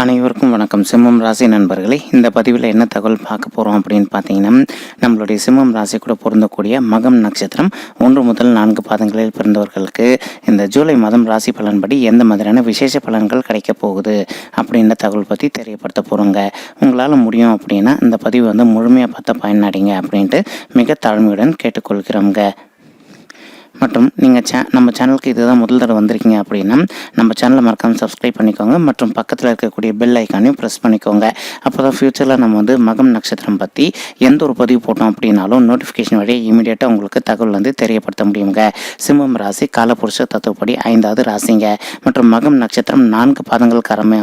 அனைவருக்கும் வணக்கம். சிம்மம் ராசி நண்பர்களே, இந்த பதிவில் என்ன தகவல் பார்க்க போகிறோம் அப்படின்னு பார்த்தீங்கன்னா, நம்மளுடைய சிம்மம் ராசி கூட பொருந்தக்கூடிய மகம் நட்சத்திரம் 1 முதல் 4 பாதங்களில் பிறந்தவர்களுக்கு இந்த ஜூலை மாதம் ராசி பலன்படி எந்த மாதிரியான விசேஷ பலன்கள் கிடைக்க போகுது அப்படின்ற தகவல் பற்றி தெரியப்படுத்த போகிறோங்க. உங்களால் முடியும் அப்படின்னா இந்த பதிவு முழுமையாக பார்த்து பயனடைங்க அப்படின்ட்டு மிக தாழ்மையுடன் கேட்டுக்கொள்கிறோங்க. மற்றும் நீங்கள் நம்ம சேனலுக்கு இதுதான் முதல் தடவை வந்திருக்கீங்க அப்படின்னா நம்ம சேனலை மறக்காமல் சப்ஸ்கிரைப் பண்ணிக்கோங்க. மற்றும் பக்கத்தில் இருக்கக்கூடிய பெல் ஐக்கானையும் ப்ரெஸ் பண்ணிக்கோங்க. அப்போ தான் ஃப்யூச்சரில் நம்ம மகம் நட்சத்திரம் பற்றி எந்த ஒரு பதிவு போட்டோம் அப்படின்னாலும் நோட்டிஃபிகேஷன் வழியாக இமீடியட்டாக உங்களுக்கு தகவல் தெரியப்படுத்த முடியுங்க. சிம்மம் ராசி காலபுருஷ தத்துவப்படி 5வது ராசிங்க. மற்றும் மகம் நட்சத்திரம் 4 பாதங்களுக்காரமே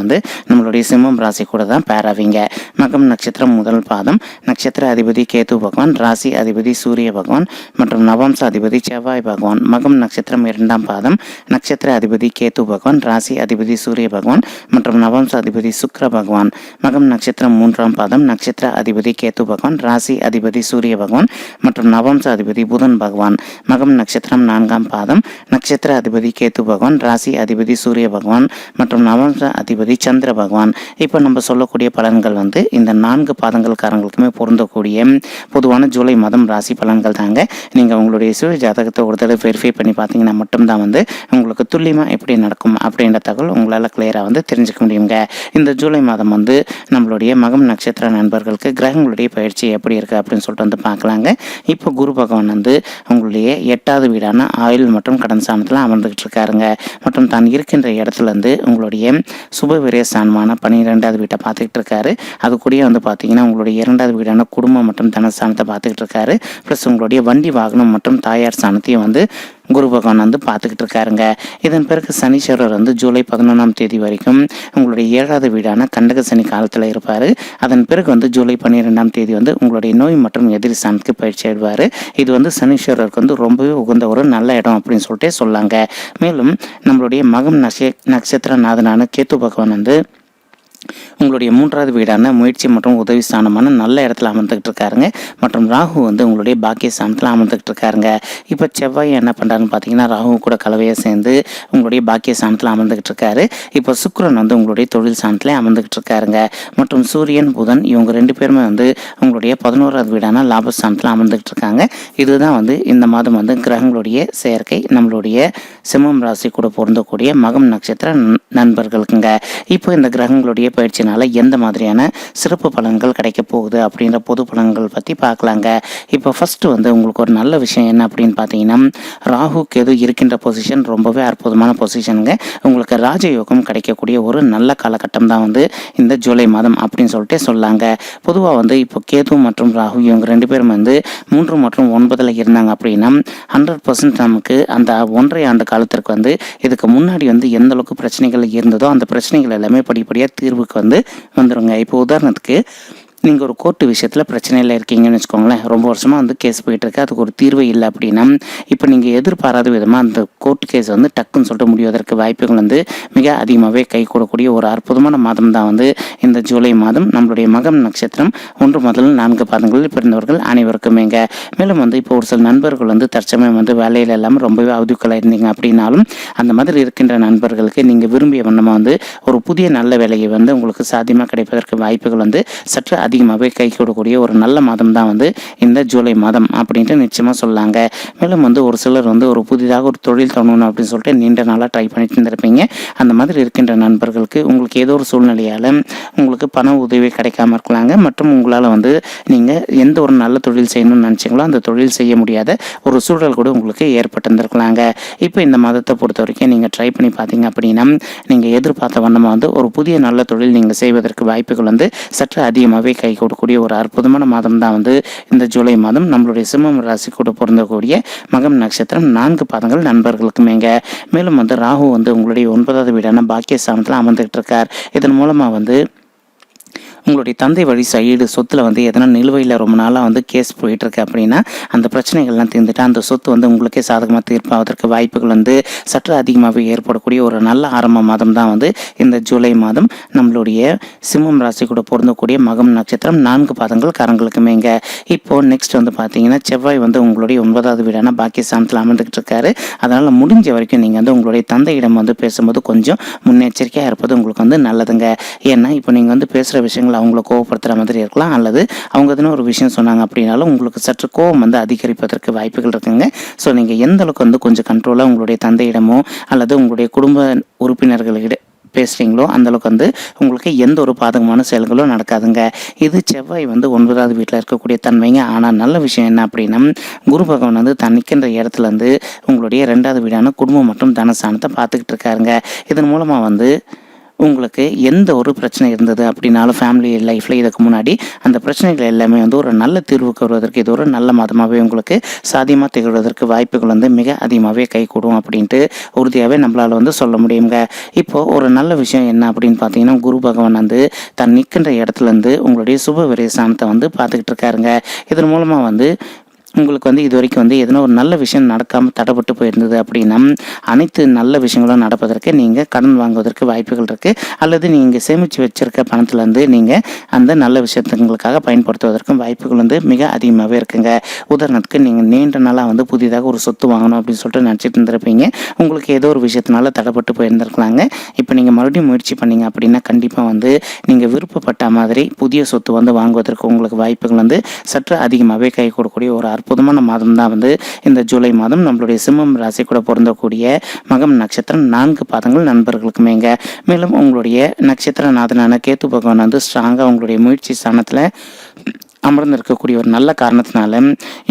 நம்மளுடைய சிம்மம் ராசி கூட தான் பேராவீங்க. மகம் நட்சத்திரம் முதல் பாதம் நட்சத்திர அதிபதி கேது பகவான், ராசி அதிபதி சூரிய பகவான் மற்றும் நவாம்ச அதிபதி செவ்வாய் பகவான். மகம் நட்சத்திரம் 2ஆம் பாதம் நட்சத்திர அதிபதி கேது பகவான், ராசி அதிபதி சூரிய பகவான் மற்றும் நவம்ச அதிபதி சுக்கிர பகவான். மகம் நட்சத்திரம் 3ஆம் பாதம் நட்சத்திர அதிபதி கேது பகவான், ராசி அதிபதி சூரிய பகவான் மற்றும் நவம்ச அதிபதி புதன் பகவான். மகம் நட்சத்திரம் 4ஆம் பாதம் நட்சத்திர அதிபதி கேது பகவான், ராசி அதிபதி சூரிய பகவான் மற்றும் நவம்ச அதிபதி சந்திர பகவான். இப்போ நம்ம சொல்லக்கூடிய பலன்கள் இந்த 4 பாதங்கள்காரங்களுக்குமே பொருந்தக்கூடிய பொதுவான ஜூலை மாதம் ராசி பலன்கள் தாங்க. நீங்கள் உங்களுடைய சுய ஜாதகத்தை ஒரு தடவை வெரிஃபை பண்ணி பார்த்தீங்கன்னா மட்டும்தான் உங்களுக்கு துல்லியமாக எப்படி நடக்கும் அப்படின்ற தகவல் உங்களால் கிளியராக தெரிஞ்சுக்க முடியுங்க. இந்த ஜூலை மாதம் நம்மளுடைய மகம் நட்சத்திர நண்பர்களுக்கு கிரகங்களுடைய பயிற்சி எப்படி இருக்குது அப்படின்னு சொல்லிட்டு பார்க்கலாங்க. இப்போ குரு பகவான் உங்களுடைய 8வது வீடான ஆயுள் மற்றும் கடன் ஸ்தானத்தில் அமர்ந்துகிட்டு இருக்காருங்க. மற்றும் தான் இருக்கின்ற இடத்துல உங்களுடைய சுப விரய ஸ்தானமான 12வது வீட்டை பார்த்துக்கிட்டு இருக்காரு. அது கூட பார்த்தீங்கன்னா உங்களுடைய 2வது வீடான குடும்பம் மற்றும் தனஸ்தானத்தை பார்த்துக்கிட்டு இருக்காரு. ப்ளஸ் உங்களுடைய வண்டி வாகனம் மற்றும் தாயார் ஸ்தானத்தையும் குரு பகவான் பார்த்துக்கிட்டு இருக்காருங்க. இதன் பிறகு சனீஸ்வரர் ஜூலை 11ஆம் தேதி வரைக்கும் உங்களுடைய 7வது வீடான கண்டக சனி காலத்தில் இருப்பார். அதன் பிறகு ஜூலை 12ஆம் தேதி உங்களுடைய நோய் மற்றும் எதிரி ஸ்தானத்துக்கு பயிற்சி ஆயிடுவார். இது சனீஸ்வரருக்கு ரொம்பவே உகந்த ஒரு நல்ல இடம் அப்படின்னு சொல்லிட்டு சொல்லாங்க. மேலும் நம்மளுடைய மகம் நட்சத்திரநாதனான கேத்து பகவான் உங்களுடைய 3வது வீடான முயற்சி மற்றும் உதவி ஸ்தானமான நல்ல இடத்துல அமர்ந்துகிட்டு இருக்காருங்க. மற்றும் ராகு உங்களுடைய பாக்கிய ஸ்தானத்தில் அமர்ந்துகிட்டு இருக்காருங்க. இப்போ செவ்வாய் என்ன பண்ணுறாருன்னு பார்த்தீங்கன்னா ராகு கூட கலவையாக சேர்ந்து உங்களுடைய பாக்கிய ஸ்தானத்தில் அமர்ந்துகிட்டு இருக்காரு. இப்போ சுக்கிரன் உங்களுடைய தொழில் ஸ்தானத்தில் அமர்ந்துகிட்டு இருக்காருங்க. மற்றும் சூரியன் புதன் இவங்க 2 பேருமே உங்களுடைய 11வது வீடான லாபஸ்தானத்தில் அமர்ந்துகிட்டு இருக்காங்க. இதுதான் இந்த மாதம் கிரகங்களுடைய செயற்கை நம்மளுடைய சிம்மம் ராசி கூட பொருந்தக்கூடிய மகம் நட்சத்திர நண்பர்களுக்குங்க. இப்போ இந்த கிரகங்களுடைய பயிற்சினால எந்த மாதிரியான சிறப்பு பலன்கள் கிடைக்க போகுது அப்படின்ற பொது பலன்கள் பற்றி பார்க்கலாங்க. இப்போ ஃபர்ஸ்ட் உங்களுக்கு ஒரு நல்ல விஷயம் என்ன அப்படின்னு பார்த்தீங்கன்னா, ராகு கேது இருக்கின்ற பொசிஷன் ரொம்பவே அற்புதமான பொசிஷனுங்க. உங்களுக்கு ராஜயோகம் கிடைக்கக்கூடிய ஒரு நல்ல காலகட்டம் தான் இந்த ஜூலை மாதம் அப்படின்னு சொல்லிட்டு சொல்லாங்க. பொதுவாக இப்போ கேது மற்றும் ராகு இவங்க 2 பேரும் 3 மற்றும் 9ல் இருந்தாங்க அப்படின்னா 100% நமக்கு அந்த 1.5 ஆண்டு காலத்திற்கு இதுக்கு முன்னாடி எந்த அளவுக்கு பிரச்சனைகள் இருந்ததோ அந்த பிரச்சனைகள் எல்லாமே படிப்படியாக தீர்வுக்கு வந்துருங்க. இப்போ உதாரணத்துக்கு நீங்கள் ஒரு கோர்ட்டு விஷயத்தில் பிரச்சனையில் இருக்கீங்கன்னு வச்சுக்கோங்களேன். ரொம்ப வருஷமாக கேஸ் போயிட்டுருக்கு, அதுக்கு ஒரு தீர்வு இல்லை அப்படின்னா இப்போ நீங்கள் எதிர்பாராத விதமாக அந்த கோர்ட்டு கேஸ் டக்குன்னு சொல்லிட்டு முடிவதற்கு வாய்ப்புகள் மிக அதிகமாகவே கை கூடக்கூடிய ஒரு அற்புதமான மாதம் தான் இந்த ஜூலை மாதம். நம்மளுடைய மகம் நட்சத்திரம் 1 முதல் 4 பாதங்களில் பிறந்தவர்கள் அனைவருக்குமேங்க. மேலும் இப்போ ஒரு சில நண்பர்கள் தற்சமயம் வேலையில் எல்லாமே ரொம்பவே அவதிக்கலாக இருந்தீங்க அப்படின்னாலும் அந்த மாதிரி இருக்கின்ற நண்பர்களுக்கு நீங்கள் விரும்பிய வண்ணமாக ஒரு புதிய நல்ல வேலையை உங்களுக்கு சாத்தியமாக கிடைப்பதற்கு வாய்ப்புகள் சற்று அதிகமாகவே கை கொடுக்கக்கூடிய ஒரு நல்ல மாதம் தான் இந்த ஜூலை மாதம் அப்படின்ட்டு நிச்சயமாக சொல்லாங்க. மேலும் ஒரு சிலர் ஒரு புதிதாக ஒரு தொழில் தொடங்கணும் அப்படின்னு சொல்லிட்டு நீண்ட நாளாக ட்ரை பண்ணிட்டு இருந்திருப்பீங்க. அந்த மாதிரி இருக்கின்ற நண்பர்களுக்கு உங்களுக்கு ஏதோ ஒரு சூழ்நிலையால் உங்களுக்கு பண உதவி கிடைக்காம இருக்கலாங்க. மற்றும் உங்களால் நீங்கள் எந்த ஒரு நல்ல தொழில் செய்யணும்னு நினச்சிங்களோ அந்த தொழில் செய்ய முடியாத ஒரு சூழல் கூட உங்களுக்கு ஏற்பட்டிருந்திருக்கலாங்க. இப்போ இந்த மாதத்தை பொறுத்த வரைக்கும் நீங்கள் ட்ரை பண்ணி பார்த்தீங்க அப்படின்னா நீங்கள் எதிர்பார்த்த வண்ணமாக ஒரு புதிய நல்ல தொழில் நீங்கள் செய்வதற்கு வாய்ப்புகள் சற்று அதிகமாகவே கை கொடுக்கக்கூடிய ஒரு அற்புதமான மாதம் தான் இந்த ஜூலை மாதம். நம்மளுடைய சிம்மம் ராசி கூட பொருந்தக்கூடிய மகம் நட்சத்திரம் 4 பாதங்கள் நண்பர்களுக்குமேங்க. மேலும் ராகு உங்களுடைய 9வது வீடான பாக்கிய ஸ்தானத்தில் அமர்ந்துகிட்டு இருக்கார். இதன் மூலமாக உங்களுடைய தந்தை வழி சைடு சொத்தில் வந்து எதனா நிலுவையில் ரொம்ப நாளாக வந்து கேஸ் போயிட்டுருக்கு அப்படின்னா அந்த பிரச்சனைகள்லாம் தீர்ந்துட்டு அந்த சொத்து வந்து உங்களுக்கே சாதகமாக தீர்ப்பாவதற்கு வாய்ப்புகள் வந்து சற்று அதிகமாகவே ஏற்படக்கூடிய ஒரு நல்ல ஆரம்ப மாதம் தான் வந்து இந்த ஜூலை மாதம். நம்மளுடைய சிம்மம் ராசி கூட பொருந்தக்கூடிய மகம் நட்சத்திரம் 4 பாதங்கள் காரங்களுக்குமேங்க. இப்போது நெக்ஸ்ட் வந்து பார்த்தீங்கன்னா செவ்வாய் வந்து உங்களுடைய 9வது வீடான பாக்கியஸ்தானத்தில் அமர்ந்துக்கிட்டு இருக்காரு. அதனால் முடிஞ்ச வரைக்கும் நீங்கள் வந்து உங்களுடைய தந்தையிடம் வந்து பேசும்போது கொஞ்சம் முன்னெச்சரிக்கையாக இருப்பது உங்களுக்கு வந்து நல்லதுங்க. ஏன்னா இப்போ நீங்கள் வந்து பேசுகிற விஷயங்கள் அவங்கள கோவப்படுத்துகிற மாதிரி இருக்கலாம், அல்லது அவங்க எதுனா ஒரு விஷயம் சொன்னாங்க அப்படின்னாலும் உங்களுக்கு சற்று கோபம் வந்து அதிகரிப்பதற்கு வாய்ப்புகள் இருக்குங்க. ஸோ நீங்கள் எந்த அளவுக்கு வந்து கொஞ்சம் கண்ட்ரோலாக உங்களுடைய தந்தையிடமோ அல்லது உங்களுடைய குடும்ப உறுப்பினர்களிட பேசுகிறீங்களோ அந்தளவுக்கு வந்து உங்களுக்கு எந்த ஒரு பாதகமான செயல்களும் நடக்காதுங்க. இது செவ்வாய் வந்து 9வது வீட்டில் இருக்கக்கூடிய தன்மைங்க. ஆனால் நல்ல விஷயம் என்ன அப்படின்னா குரு பகவான் வந்து தான் நிற்கின்ற இடத்துலேருந்து உங்களுடைய 2வது வீடான குடும்பம் மற்றும் தனஸ்தானத்தை பார்த்துக்கிட்டு இருக்காருங்க. இதன் மூலமாக வந்து உங்களுக்கு எந்த ஒரு பிரச்சனை இருந்தது அப்படின்னாலும் ஃபேமிலி லைஃப்பில் இதுக்கு முன்னாடி அந்த பிரச்சனைகள் எல்லாமே வந்து ஒரு நல்ல தீர்வுக்கு வருவதற்கு இது ஒரு நல்ல மாதமாகவே உங்களுக்கு சாத்தியமாக திகழ்வதற்கு வாய்ப்புகள் வந்து மிக அதிகமாகவே கைகூடும் அப்படின்ட்டு உறுதியாகவே நம்மளால் வந்து சொல்ல முடியுங்க. இப்போது ஒரு நல்ல விஷயம் என்ன அப்படின்னு பார்த்தீங்கன்னா குரு பகவான் வந்து தன் நிற்கின்ற இடத்துலேருந்து உங்களுடைய சுப விரய ஸ்தானத்தை வந்து பார்த்துக்கிட்டு இருக்காருங்க. இதன் மூலமாக வந்து உங்களுக்கு வந்து இது வரைக்கும் வந்து எதனா ஒரு நல்ல விஷயம் நடக்காமல் தடைப்பட்டு போயிருந்தது அப்படின்னா அனைத்து நல்ல விஷயங்களும் நடப்பதற்கு நீங்கள் கடன் வாங்குவதற்கு வாய்ப்புகள் இருக்குது, அல்லது நீங்கள் சேமித்து வச்சுருக்க பணத்துலேருந்து நீங்கள் அந்த நல்ல விஷயத்துங்களுக்காக பயன்படுத்துவதற்கும் வாய்ப்புகள் வந்து மிக அதிகமாகவே இருக்குங்க. உதாரணத்துக்கு நீங்கள் நீண்ட நாளாக வந்து புதிதாக ஒரு சொத்து வாங்கணும் அப்படின்னு சொல்லிட்டு நினச்சிட்டு இருந்திருப்பீங்க. உங்களுக்கு ஏதோ ஒரு விஷயத்தினால தடைப்பட்டு போயிருந்திருக்கலாங்க. இப்போ நீங்கள் மறுபடியும் முயற்சி பண்ணீங்க அப்படின்னா கண்டிப்பாக வந்து நீங்கள் விருப்பப்பட்ட மாதிரி புதிய சொத்து வந்து வாங்குவதற்கு உங்களுக்கு வாய்ப்புகள் வந்து சற்று அதிகமாகவே கை கொடுக்கக்கூடிய ஒரு அற்புதமான மாதம் தான் வந்து இந்த ஜூலை மாதம். நம்மளுடைய சிம்மம் ராசி கூட பொருந்தக்கூடிய மகம் நட்சத்திரம் 4 பாதங்கள் நண்பர்களுக்குமேங்க. மேலும் உங்களுடைய நட்சத்திரநாதனான கேத்து பகவான் வந்து ஸ்ட்ராங்காக உங்களுடைய முயற்சி ஸ்தானத்தில் அமர்ந்திருக்கக்கூடிய ஒரு நல்ல காரணத்தினால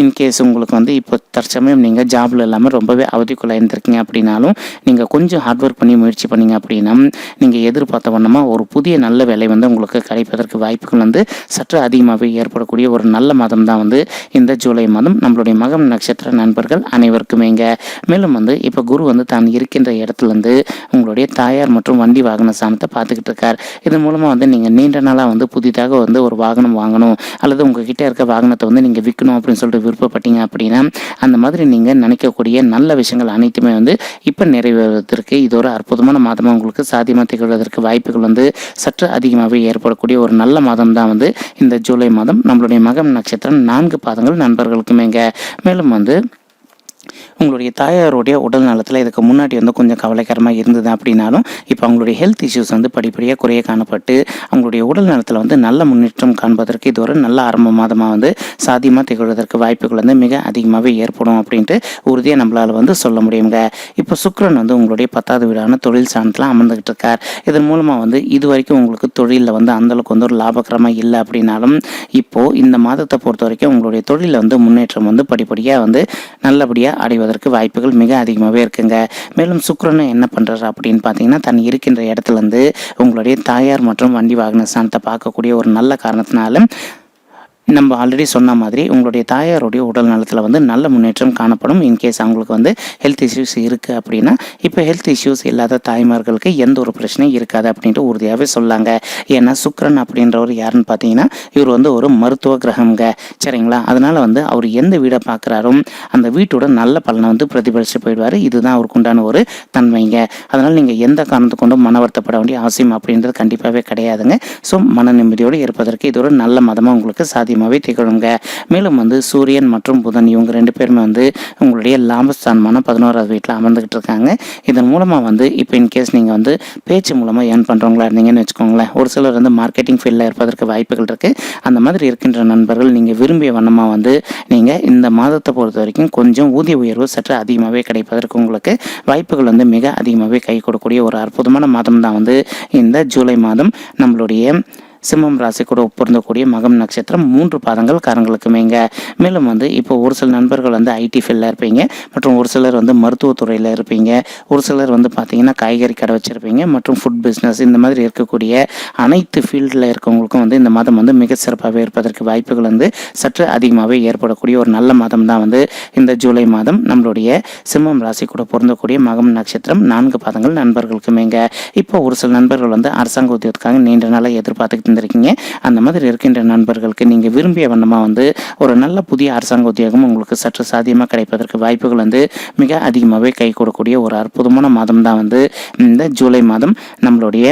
இன்கேஸ் உங்களுக்கு வந்து இப்போ தற்சமயம் நீங்கள் ஜாபில் இல்லாமல் ரொம்பவே அவதிக்குள்ளே இருந்திருக்கீங்க அப்படின்னாலும் நீங்கள் கொஞ்சம் ஹார்ட் ஒர்க் பண்ணி முயற்சி பண்ணிங்க அப்படின்னா நீங்கள் எதிர்பார்த்த வண்ணமாக ஒரு புதிய நல்ல வேலை வந்து உங்களுக்கு கிடைப்பதற்கு வாய்ப்புகள் வந்து சற்று அதிகமாகவே ஏற்படக்கூடிய ஒரு நல்ல மாதம் தான் வந்து இந்த ஜூலை மாதம் நம்மளுடைய மகம் நட்சத்திர நண்பர்கள் அனைவருக்குமேங்க. மேலும் வந்து இப்போ குரு வந்து தான் இருக்கின்ற இடத்துலேருந்து உங்களுடைய தாயார் மற்றும் வண்டி வாகன ஸ்தானத்தை பார்த்துக்கிட்டு இருக்கார். இதன் மூலமாக வந்து நீங்கள் நீண்ட நாளாக வந்து புதிதாக வந்து ஒரு வாகனம் வாங்கணும் அல்லது உங்ககிட்ட இருக்க வாகனத்தை வந்து நீங்கள் விற்கணும் அப்படின்னு சொல்லிட்டு விருப்பப்பட்டீங்க அப்படின்னா அந்த மாதிரி நீங்கள் நினைக்கக்கூடிய நல்ல விஷயங்கள் அனைத்துமே வந்து இப்போ நிறைவேறுவதற்கு இது ஒரு அற்புதமான மாதமாக உங்களுக்கு சாத்தியமாக திகழ்வதற்கு வாய்ப்புகள் வந்து சற்று அதிகமாகவே ஏற்படக்கூடிய ஒரு நல்ல மாதம் தான் வந்து இந்த ஜூலை மாதம். நம்மளுடைய மகம் நட்சத்திரம் 4 பாதங்கள் நண்பர்களுக்குமேங்க. மேலும் வந்து உங்களுடைய தாயாருடைய உடல் நலத்தில் இதுக்கு முன்னாடி வந்து கொஞ்சம் கவலைக்கரமாக இருந்தது அப்படின்னாலும் இப்போ அவங்களுடைய ஹெல்த் இஷ்யூஸ் வந்து படிப்படியாக குறைய காணப்பட்டு அவங்களுடைய உடல் நலத்தில் வந்து நல்ல முன்னேற்றம் காண்பதற்கு இது ஒரு நல்ல ஆரம்ப மாதமாக வந்து சாத்தியமாக திகழ்வதற்கு வாய்ப்புகள் வந்து மிக அதிகமாகவே ஏற்படும் அப்படின்ட்டு உறுதியாக நம்மளால் வந்து சொல்ல முடியுங்க. இப்போ சுக்கிரன் வந்து உங்களுடைய 10வது வீடான தொழில் ஸ்தானத்தில் அமர்ந்துகிட்டு இருக்கார். இதன் மூலமாக வந்து இது வரைக்கும் உங்களுக்கு தொழிலில் வந்து அந்தளவுக்கு வந்து ஒரு லாபகரமாக இல்லை அப்படின்னாலும் இப்போது இந்த மாதத்தை பொறுத்த வரைக்கும் உங்களுடைய தொழிலில் வந்து முன்னேற்றம் வந்து படிப்படியாக வந்து நல்லபடியாக அடைவதற்கு வாய்ப்புகள் மிக அதிகமாகவே இருக்குங்க. மேலும் சுக்கிரன் என்ன பண்ணுறாரு அப்படின்னு பார்த்தீங்கன்னா தன் இருக்கின்ற இடத்துலேருந்து உங்களுடைய தாயார் மற்றும் வண்டி வாகன ஸ்தானத்தை பார்க்கக்கூடிய ஒரு நல்ல காரணத்தினால நம்ம ஆல்ரெடி சொன்ன மாதிரி உங்களுடைய தாயாருடைய உடல் நலத்தில் வந்து நல்ல முன்னேற்றம் காணப்படும். இன்கேஸ் அவங்களுக்கு வந்து ஹெல்த் இஷ்யூஸ் இருக்குது அப்படின்னா இப்போ ஹெல்த் இஷ்யூஸ் இல்லாத தாய்மார்களுக்கு எந்த ஒரு பிரச்சனையும் இருக்காது அப்படின்ட்டு உறுதியாகவே சொல்லாங்க. ஏன்னா சுக்கிரன் அப்படின்றவர் யாருன்னு பார்த்தீங்கன்னா இவர் வந்து ஒரு மருத்துவ கிரகம்ங்க, சரிங்களா? அதனால் வந்து அவர் எந்த வீடை பார்க்குறாரோ அந்த வீட்டோட நல்ல பலனை வந்து பிரதிபலித்து போயிடுவார். இதுதான் அவருக்கு உண்டான ஒரு தன்மைங்க. அதனால் நீங்கள் எந்த காரணத்தை கொண்டும் மன வருத்தப்பட வேண்டிய அவசியம் அப்படின்றது கண்டிப்பாகவே கிடையாதுங்க. ஸோ மன நிம்மதியோடு இருப்பதற்கு இது ஒரு நல்ல மதமாக உங்களுக்கு சாத்தியமாகவே திகழுங்க. மேலும் வந்து சூரியன் மற்றும் புதன் இவங்க 2 பேருமே வந்து உங்களுடைய லாபஸ்தானமான 11வது வீட்டில் அமர்ந்துக்கிட்டு இருக்காங்க. இதன் மூலமாக வந்து இப்போ இன்கேஸ் நீங்கள் வந்து பேச்சு மூலமாக ஏர்ன் பண்ணுறவங்களா இருந்தீங்கன்னு வச்சுக்கோங்களேன், ஒரு சிலர் வந்து மார்க்கெட்டிங் ஃபீல்டில் இருப்பதற்கு வாய்ப்புகள் இருக்குது. அந்த மாதிரி இருக்கின்ற நண்பர்கள் நீங்கள் விரும்பிய வண்ணமாக வந்து நீங்கள் இந்த மாதத்தை பொறுத்த வரைக்கும் கொஞ்சம் ஊதிய உயர்வு சற்று அதிகமாகவே கிடைப்பதற்கு உங்களுக்கு வாய்ப்புகள் வந்து மிக அதிகமாகவே கை கொடுக்கக்கூடிய ஒரு அற்புதமான மாதம் தான் வந்து இந்த ஜூலை மாதம். நம்மளுடைய சிம்மம் ராசி கூட பொருந்தக்கூடிய மகம் நட்சத்திரம் 3 பாதங்கள் காரங்களுக்குமேங்க. மேலும் வந்து இப்போ ஒரு சில நண்பர்கள் வந்து ஐடி ஃபீல்டில் இருப்பீங்க, மற்றும் ஒரு சிலர் வந்து மருத்துவத்துறையில் இருப்பீங்க, ஒரு சிலர் வந்து பார்த்தீங்கன்னா காய்கறி கடை வச்சுருப்பீங்க மற்றும் ஃபுட் பிஸ்னஸ் இந்த மாதிரி இருக்கக்கூடிய அனைத்து ஃபீல்டில் இருக்கவங்களுக்கும் வந்து இந்த மாதம் வந்து மிக சிறப்பாகவே இருப்பதற்கு வாய்ப்புகள் வந்து சற்று அதிகமாகவே ஏற்படக்கூடிய ஒரு நல்ல மாதம் தான் வந்து இந்த ஜூலை மாதம். நம்மளுடைய சிம்மம் ராசி கூட பொருந்தக்கூடிய மகம் நட்சத்திரம் 4 பாதங்கள் நண்பர்களுக்குமேங்க. இப்போ ஒரு சில நண்பர்கள் வந்து அரசாங்க உத்தியோகத்துக்காக நீண்ட நாளாக எதிர்பார்த்துக்கிட்டு இருந்திருக்கீங்க. அந்த மாதிரி இருக்கின்ற நண்பர்களுக்கு நீங்கள் விரும்பிய வண்ணமாக வந்து ஒரு நல்ல புதிய அரசாங்க உத்தியோகம் உங்களுக்கு சற்று சாத்தியமாக கிடைப்பதற்கு வாய்ப்புகள் வந்து மிக அதிகமாகவே கை கொடுக்கக்கூடிய ஒரு அற்புதமான மாதம் தான் வந்து இந்த ஜூலை மாதம். நம்மளுடைய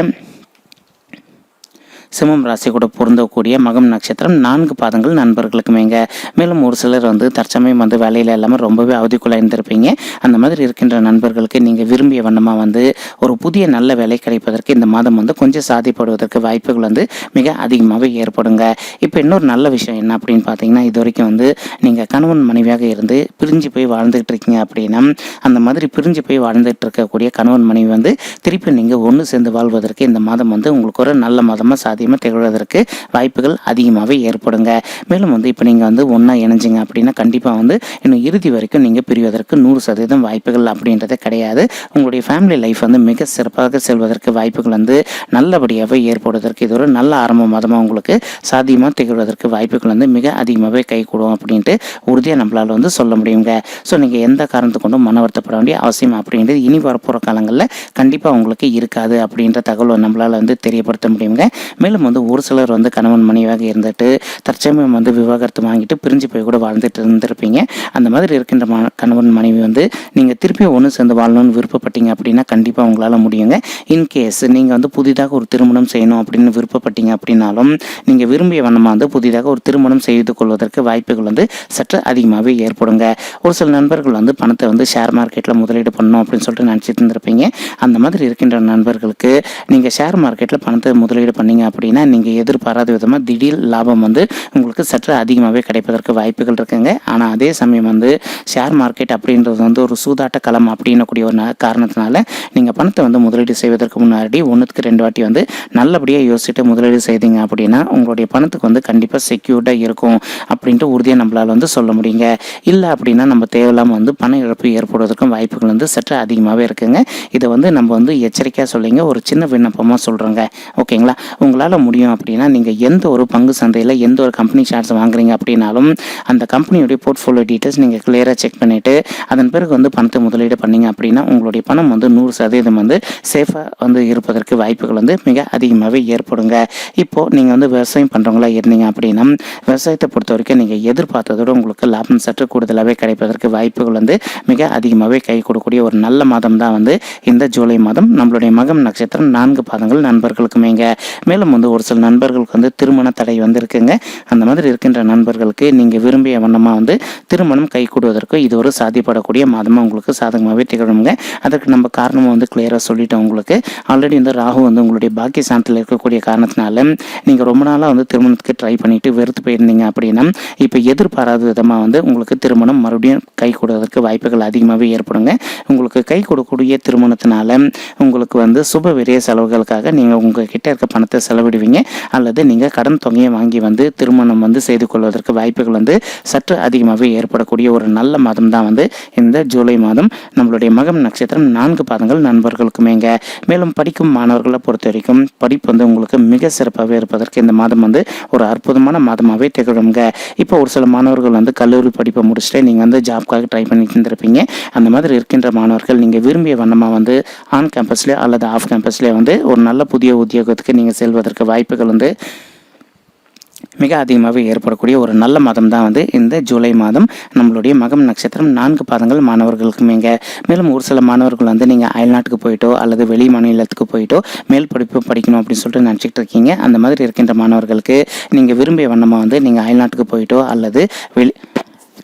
சிம்மம் ராசி கூட பொருந்தக்கூடிய மகம் நட்சத்திரம் 4 பாதங்கள் நண்பர்களுக்குமேங்க. மேலும் ஒரு சிலர் வந்து தற்சமயம் வந்து வேலையில் இல்லாமல் ரொம்பவே அவதிக்குள்ளே இருந்திருப்பீங்க. அந்த மாதிரி இருக்கின்ற நண்பர்களுக்கு நீங்கள் விரும்பிய வண்ணமாக வந்து ஒரு புதிய நல்ல வேலை கிடைப்பதற்கு இந்த மாதம் வந்து கொஞ்சம் சாதிப்படுவதற்கு வாய்ப்புகள் வந்து மிக அதிகமாகவே ஏற்படுங்க. இப்போ இன்னொரு நல்ல விஷயம் என்ன அப்படின்னு பார்த்தீங்கன்னா, இது வரைக்கும் வந்து நீங்கள் கணவன் மனைவியாக இருந்து பிரிஞ்சு போய் வாழ்ந்துகிட்டு இருக்கீங்க அப்படின்னா, அந்த மாதிரி பிரிஞ்சு போய் வாழ்ந்துகிட்டு இருக்கக்கூடிய கணவன் மனைவி வந்து திருப்பி நீங்கள் ஒன்று சேர்ந்து வாழ்வதற்கு இந்த மாதம் வந்து உங்களுக்கு ஒரு நல்ல மாதமாக சாத்தியமாக திகழ்வதற்கு வாய்ப்புகள் அதிகமாகவே ஏற்படுங்க. மேலும் வந்து இப்போ நீங்கள் வந்து ஒன்றா இணைஞ்சிங்க அப்படின்னா கண்டிப்பாக வந்து இன்னும் இறுதி வரைக்கும் நீங்கள் பிரிவதற்கு 100% வாய்ப்புகள் அப்படின்றது கிடையாது. உங்களுடைய ஃபேமிலி லைஃப் வந்து மிக சிறப்பாக செல்வதற்கு வாய்ப்புகள் வந்து நல்லபடியாகவே ஏற்படுவதற்கு இது ஒரு நல்ல ஆரம்ப மாதமாக உங்களுக்கு சாத்தியமாக திகழ்வதற்கு வாய்ப்புகள் வந்து மிக அதிகமாகவே கை கூடும் அப்படின்ட்டு உறுதியாக நம்மளால் வந்து சொல்ல முடியுங்க. ஸோ நீங்கள் எந்த காரணத்தை கொண்டும் மன வருத்தப்பட வேண்டிய அவசியம் அப்படின்றது இனி வரப்போகிற காலங்களில் கண்டிப்பாக உங்களுக்கு இருக்காது அப்படின்ற தகவலை நம்மளால் வந்து தெரியப்படுத்த முடியுங்க. மேலும் வந்து ஒரு சிலர் வந்து கணவன் மனைவியாக இருந்துட்டு தற்சமயம் வந்து விவாகரத்து வாங்கிட்டு பிரிஞ்சு போய் கூட வாழ்ந்துட்டு இருந்திருப்பீங்க. அந்த மாதிரி இருக்கின்ற கணவன் மனைவி வந்து நீங்கள் திருப்பி ஒன்று சேர்ந்து வாழணும்னு விருப்பப்பட்டீங்க அப்படின்னா கண்டிப்பாக உங்களால் முடியுங்க. இன்கேஸ் நீங்கள் வந்து புதிதாக ஒரு திருமணம் செய்யணும் அப்படின்னு விருப்பப்பட்டீங்க அப்படின்னாலும் நீங்கள் விரும்பிய வண்ணமாக வந்து புதிதாக ஒரு திருமணம் செய்து கொள்வதற்கு வாய்ப்புகள் வந்து சற்று அதிகமாகவே ஏற்படுங்க. ஒரு சில நண்பர்கள் வந்து பணத்தை வந்து ஷேர் மார்க்கெட்டில் முதலீடு பண்ணணும் அப்படின்னு சொல்லிட்டு நினச்சிட்டு இருந்திருப்பீங்க. அந்த மாதிரி இருக்கின்ற நண்பர்களுக்கு நீங்கள் ஷேர் மார்க்கெட்டில் பணத்தை முதலீடு பண்ணீங்க அப்படின்னா நீங்கள் எதிர்பாராத விதமாக திடீர் லாபம் வந்து உங்களுக்கு சற்று அதிகமாகவே கிடைப்பதற்கு வாய்ப்புகள் இருக்குங்க. ஆனால் அதே சமயம் வந்து ஷேர் மார்க்கெட் அப்படின்றது வந்து ஒரு சூதாட்ட களம் அப்படின்னக்கூடிய ஒரு காரணத்தினால நீங்கள் பணத்தை வந்து முதலீடு செய்வதற்கு முன்னாடி 1க்கு 2 வாட்டி வந்து நல்லபடியாக யோசிச்சுட்டு முதலீடு செய்தீங்க அப்படின்னா உங்களுடைய பணத்துக்கு வந்து கண்டிப்பாக செக்யூர்டாக இருக்கும் அப்படின்ட்டு உறுதியாக நம்மளால் வந்து சொல்ல முடியுங்க. இல்லை அப்படின்னா நம்ம தேவையில்லாமல் வந்து பண இழப்பு ஏற்படுவதற்கும் வாய்ப்புகள் வந்து சற்று அதிகமாகவே இருக்குங்க. இதை வந்து நம்ம வந்து எச்சரிக்கையாக சொல்லிங்க ஒரு சின்ன விண்ணப்பமாக சொல்கிறோங்க. ஓகேங்களா? உங்களால் முடியும் அப்படின்னா நீங்கள் எந்த ஒரு பங்கு சந்தையில் எந்த ஒரு கம்பெனி ஷேர்ஸ் வாங்குறீங்க அப்படின்னாலும் அந்த கம்பெனியுடைய போர்ட்ஃபோலியோ டீட்டெயில்ஸ் நீங்கள் கிளியராக செக் பண்ணிவிட்டு அதன் பிறகு வந்து பணத்தை முதலீடு பண்ணீங்க அப்படின்னா உங்களுடைய பணம் வந்து 100% வந்து சேஃபாக வந்து இருப்பதற்கு வாய்ப்புகள் வந்து மிக அதிகமாகவே ஏற்படுங்க. இப்போது நீங்கள் வந்து விவசாயம் பண்ணுறவங்களா இருந்தீங்க அப்படின்னா விவசாயத்தை பொறுத்த வரைக்கும் நீங்கள் எதிர்பார்த்ததோடு உங்களுக்கு லாபம் சற்று கூடுதலாகவே கிடைப்பதற்கு வாய்ப்புகள் வந்து மிக அதிகமாகவே கை கொடுக்கக்கூடிய ஒரு நல்ல மாதம் தான் வந்து இந்த ஜூலை மாதம். நம்மளுடைய மகம் நட்சத்திரம் 4 பாதங்கள் நண்பர்களுக்குமேங்க. மேலும் வந்து ஒரு சில நண்பர்களுக்கு வந்து திருமண தடை வந்து இருக்குங்க. அந்த மாதிரி இருக்கின்ற நண்பர்களுக்கு நீங்கள் விரும்பிய வண்ணமாக வந்து திருமணம் கை கூடுவதற்கு இது ஒரு சாத்தியப்படக்கூடிய மாதமாக உங்களுக்கு சாதகமாகவே திகழுங்க. அதற்கு நம்ம காரணமும் வந்து கிளியராக சொல்லிட்டோம். உங்களுக்கு ஆல்ரெடி வந்து ராகு வந்து உங்களுடைய பாக்கிய சாந்தில் இருக்கக்கூடிய காரணத்தினால நீங்கள் ரொம்ப நாளாக வந்து திருமணத்துக்கு ட்ரை பண்ணிட்டு வெறுத்து போயிருந்தீங்க அப்படின்னா இப்போ எதிர்பாராத விதமாக வந்து உங்களுக்கு திருமணம் மறுபடியும் கை கூடுவதற்கு வாய்ப்புகள் அதிகமாகவே ஏற்படுங்க. உங்களுக்கு கை கொடுக்கக்கூடிய திருமணத்தினால உங்களுக்கு வந்து சுப விரைய செலவுகளுக்காக நீங்கள் உங்கள் கிட்ட இருக்க பணத்தை செலவிடுவீங்க அல்லது நீங்கள் கடன் தொகையை வாங்கி வந்து திருமணம் வந்து செய்து கொள்வதற்கு வாய்ப்புகள் வந்து சற்று அதிகமாகவே ஏற்படக்கூடிய ஒரு நல்ல மாதம் தான் வந்து இந்த ஜூலை மாதம். நம்மளுடைய மகம் நட்சத்திரம் 4 பாதங்கள் நண்பர்களுக்குமேங்க. மேலும் படிக்கும் மாணவர்களை பொறுத்த வரைக்கும் படிப்பு வந்து உங்களுக்கு மிக சிறப்பாகவே இருப்பதற்கு இந்த மாதம் வந்து ஒரு அற்புதமான மாதமாகவே திகழுங்க. இப்போ ஒரு சில மாணவர்கள் வந்து கல்லூரி படிப்பை முடிச்சுட்டு நீங்கள் வந்து ஜாப்காக ட்ரை பண்ணிட்டு இருந்திருப்பீங்க. அந்த மாதிரி இருக்கின்ற மாணவர்கள் நீங்கள் விரும்பிய வண்ணமாக வந்து ஆன் கேம்பஸ்லேயே அல்லது ஆஃப் கேம்பஸ்லேயே வந்து ஒரு நல்ல புதிய உத்தியோகத்துக்கு நீங்கள் செல்வதற்கு வாய்ப்புகள் வந்து மிக அதிகமாகவே ஏற்படக்கூடிய ஒரு நல்ல மாதம் தான் வந்து இந்த ஜூலை மாதம். நம்மளுடைய மகம் நட்சத்திரம் 4 பாதங்கள் மாணவர்களுக்குமேங்க. மேலும் ஒரு சில மாணவர்கள் வந்து நீங்கள் அயல்நாட்டுக்கு போயிட்டோ அல்லது வெளி மாநிலத்துக்கு போயிட்டோ மேல் படிப்பு படிக்கணும் அப்படின்னு சொல்லிட்டு நினச்சிக்கிட்டு இருக்கீங்க. அந்த மாதிரி இருக்கின்ற மாணவர்களுக்கு நீங்கள் விரும்பிய வண்ணமாக வந்து நீங்கள் அயல்நாட்டுக்கு போயிட்டோ அல்லது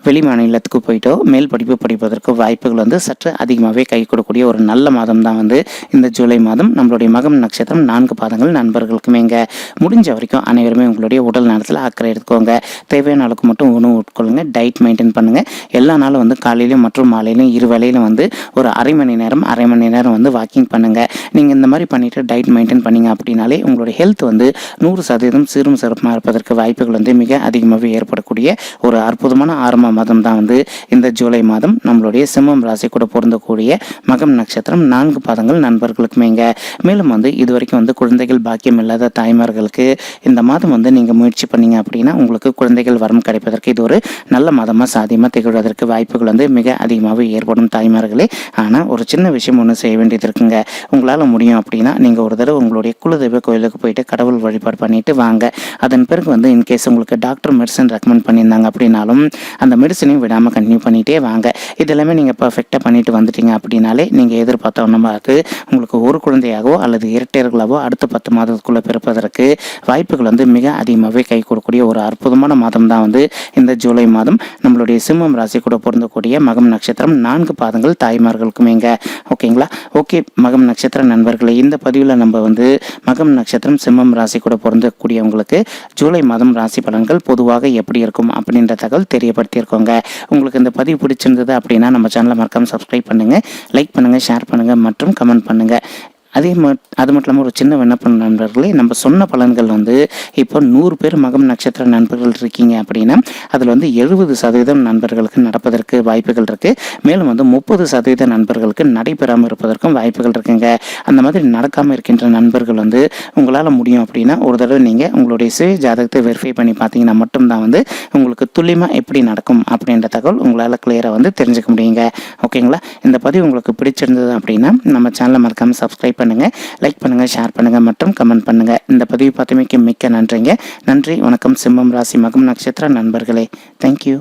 வெளி மாநிலத்துக்கு போயிட்டோ மேல் படிப்பு படிப்பதற்கு வாய்ப்புகள் வந்து சற்று அதிகமாகவே கை கொடுக்கக்கூடிய ஒரு நல்ல மாதம் தான் வந்து இந்த ஜூலை மாதம். நம்மளுடைய மகம் நட்சத்திரம் 4 பாதங்கள் நண்பர்களுக்குமேங்க. முடிஞ்ச வரைக்கும் அனைவருமே உங்களுடைய உடல் நலத்தில் அக்கறை எடுத்துக்கோங்க. தேவையான அளவுக்கு மட்டும் உணவு உட்கொள்ளுங்க. டயட் மெயின்டைன் பண்ணுங்கள். எல்லா நாளும் வந்து காலையிலும் மற்றும் மாலையிலும் 2 வேளையிலும் வந்து ஒரு அரை மணி நேரம் வந்து வாக்கிங் பண்ணுங்கள். நீங்கள் இந்த மாதிரி பண்ணிவிட்டு டயட் மெயின்டைன் பண்ணிங்க அப்படின்னாலே உங்களுடைய ஹெல்த் வந்து 100% சீரும் சிறப்பாக இருப்பதற்கு வாய்ப்புகள் வந்து மிக அதிகமாகவே ஏற்படக்கூடிய ஒரு அற்புதமான ஆரம்ப மாதம் தான் வந்து இந்த ஜூலை மாதம் நம்மளுடைய சிம்மம் ராசி கூட பொருந்தக்கூடிய மகம் நட்சத்திரம் 4 பாதங்கள் நண்பர்களுக்குமேங்க. மேலும் வந்து இது வரைக்கும் வந்து குழந்தைகள் பாக்கியம் இல்லாத தாய்மார்களுக்கு இந்த மாதம் வந்து நீங்கள் முயற்சி பண்ணீங்க அப்படின்னா உங்களுக்கு குழந்தைகள் வரம் கிடைப்பதற்கு இது ஒரு நல்ல மாதமாக சாதியமாக திகழ்வதற்கு வாய்ப்புகள் வந்து மிக அதிகமாகவே ஏற்படும் தாய்மார்களே. ஆனால் ஒரு சின்ன விஷயம் ஒன்று செய்ய வேண்டியது இருக்குங்க. உங்களால் முடியும் அப்படின்னா நீங்கள் ஒரு தடவை உங்களுடைய குலதெய்வ கோயிலுக்கு போயிட்டு கடவுள் வழிபாடு பண்ணிட்டு வாங்க. அதன் பிறகு வந்து இன்கேஸ் உங்களுக்கு டாக்டர் மெடிசன் ரெக்கமெண்ட் பண்ணியிருந்தாங்க அப்படின்னாலும் அந்த மெடிசனையும் விடாமல் கண்டினியூ பண்ணிகிட்டே வாங்க. இதெல்லாமே நீங்கள் பர்ஃபெக்டாக பண்ணிட்டு வந்துட்டீங்க அப்படின்னாலே நீங்கள் எதிர்பார்த்தோன்னா அது உங்களுக்கு ஒரு குழந்தையாகவோ அல்லது இரட்டையர்களாவோ அடுத்த 10 மாதத்துக்குள்ளே பிறப்பதற்கு வாய்ப்புகள் வந்து மிக அதிகமாகவே கை கொடுக்கக்கூடிய ஒரு அற்புதமான மாதம் தான் வந்து இந்த ஜூலை மாதம். நம்மளுடைய சிம்மம் ராசி கூட பொருந்தக்கூடிய மகம் நட்சத்திரம் 4 பாதங்கள் தாய்மார்களுக்குமேங்க. ஓகேங்களா? ஓகே மகம் நட்சத்திர நண்பர்களே, இந்த பதிவில் நம்ம வந்து மகம் நட்சத்திரம் சிம்மம் ராசி கூட பொருந்தக்கூடியவங்களுக்கு ஜூலை மாதம் ராசி பலன்கள் பொதுவாக எப்படி இருக்கும் அப்படின்ற தகவல் தெரியப்படுத்தியிருக்கோங்க. உங்களுக்கு இந்த பதிவு பிடிச்சிருந்தது அப்படின்னா நம்ம சேனலை மறக்காம சப்ஸ்கிரைப் பண்ணுங்கள், லைக் பண்ணுங்கள், ஷேர் பண்ணுங்கள் மற்றும் கமெண்ட் பண்ணுங்கள். அது மட்டும் இல்லாமல் ஒரு சின்ன விண்ணப்பம் நண்பர்களே, நம்ம சொன்ன பலன்கள் வந்து இப்போ 100 பேர் மகம் நட்சத்திர நண்பர்கள் இருக்கீங்க அப்படின்னா அதில் வந்து 70% நண்பர்களுக்கு நடப்பதற்கு வாய்ப்புகள் இருக்குது. மேலும் வந்து 30% நண்பர்களுக்கு நடைபெறாமல் இருப்பதற்கும் வாய்ப்புகள் இருக்குங்க. அந்த மாதிரி நடக்காமல் இருக்கின்ற நண்பர்கள் வந்து உங்களால் முடியும் அப்படின்னா ஒரு தடவை நீங்கள் உங்களுடைய சுய ஜாதகத்தை வெரிஃபை பண்ணி பார்த்தீங்கன்னா மட்டும்தான் வந்து உங்களுக்கு துல்லியமாக எப்படி நடக்கும் அப்படின்ற தகவல் உங்களால் கிளியராக வந்து தெரிஞ்சுக்க முடியுங்க. ஓகேங்களா? இந்த பதிவு உங்களுக்கு பிடிச்சிருந்தது அப்படின்னா நம்ம சேனலை மறக்காமல் சப்ஸ்கிரைப் பண்ணுங்க, லைக் பண்ணுங்க, ஷேர் பண்ணுங்க மற்றும் கமெண்ட் பண்ணுங்க. இந்த பதிவு பார்த்தமைக்கு மிக்க நன்றிங்க. நன்றி, வணக்கம். சிம்மம் ராசி மகம் நட்சத்திர நண்பர்களே, தேங்க்யூ.